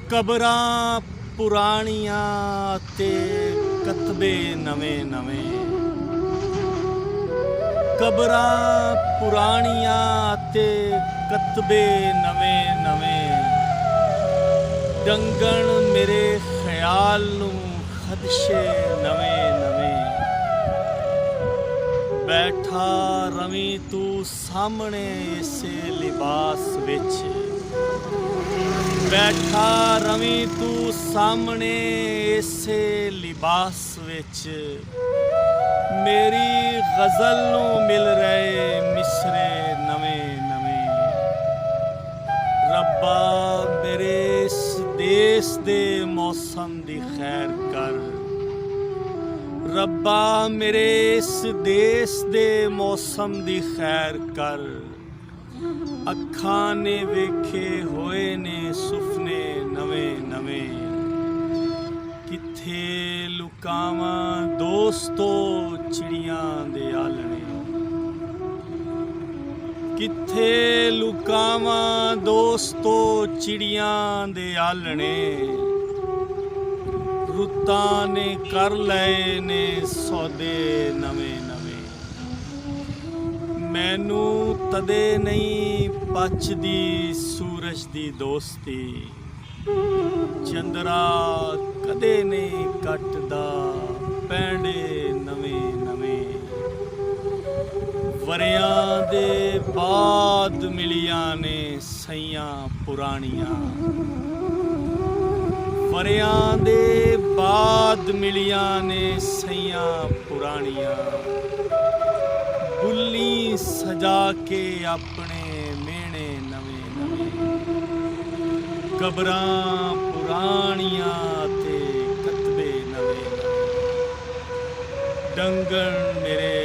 ਕਬਰਾਂ ਪੁਰਾਣੀਆਂ ਤੇ ਕਤਬੇ ਨਵੇਂ ਨਵੇਂ, ਕਬਰਾਂ ਪੁਰਾਣੀਆਂ ਤੇ ਕਤਬੇ ਨਵੇਂ ਨਵੇਂ, ਡੰਗਣ ਮੇਰੇ ਖਿਆਲ ਨੂੰ ਖਦਸ਼ੇ ਨਵੇਂ ਨਵੇਂ। ਬੈਠਾ ਰਵੀਂ ਤੂੰ ਸਾਹਮਣੇ ਇਸੇ ਲਿਬਾਸ ਵਿੱਚ, ਬੈਠਾ ਰਵੀਂ ਤੂੰ ਸਾਹਮਣੇ ਇਸੇ ਲਿਬਾਸ ਵਿੱਚ, ਮੇਰੀ ਗਜ਼ਲ ਨੂੰ ਮਿਲ ਰਹੇ ਮਿਸਰੇ ਨਵੇਂ ਨਵੇਂ। ਰੱਬਾ ਮੇਰੇ ਇਸ ਦੇਸ ਦੇ ਮੌਸਮ ਦੀ ਖੈਰ ਕਰ, ਰੱਬਾ ਮੇਰੇ ਇਸ ਦੇਸ ਦੇ ਮੌਸਮ ਦੀ ਖੈਰ ਕਰ। ਅੱਖਾਂ ਨੇ ਵੇਖੇ ਹੋਏ ਨੇ ਸੁਪਨੇ ਨਵੇਂ ਨਵੇਂ, ਕਿੱਥੇ ਲੁਕਾਵਾਂ ਦੋਸਤੋ ਚਿੜੀਆਂ ਦੇ ਆਲਣੇ, ਕਿੱਥੇ ਲੁਕਾਵਾਂ ਦੋਸਤੋ ਚਿੜੀਆਂ ਦੇ ਆਲਣੇ। ਰੁੱਤਾਂ ਨੇ ਕਰ ਲਏ ਨੇ ਸੌਦੇ ਨਵੇਂ ਨਵੇਂ, ਮੈਨੂੰ ਤਦੇ ਨਹੀਂ ਪਚਦੀ ਸੂਰਜ ਦੀ ਦੋਸਤੀ, ਚੰਦਰਾ ਕਦੇ ਨਹੀਂ ਕੱਟਦਾ ਪੈਂਡੇ ਨਵੇਂ ਨਵੇਂ। ਵਰਿਆਂ ਦੇ ਬਾਅਦ ਮਿਲੀਆਂ ਨੇ ਸਈਆਂ ਪੁਰਾਣੀਆਂ, ਵਰਿਆਂ ਦੇ ਬਾਅਦ ਮਿਲੀਆਂ ਨੇ ਸਈਆਂ ਪੁਰਾਣੀਆਂ। ਬੁੱਲੀ ਸਜਾ ਕੇ ਆਪਣੇ ਮਿਹਣੇ ਨਵੇਂ ਨਵੇਂ, ਕਬਰਾਂ ਪੁਰਾਣੀਆਂ ਤੇ ਕਤਬੇ ਨਵੇਂ ਨਵੇਂ, ਡੰਗਣ ਮੇਰੇ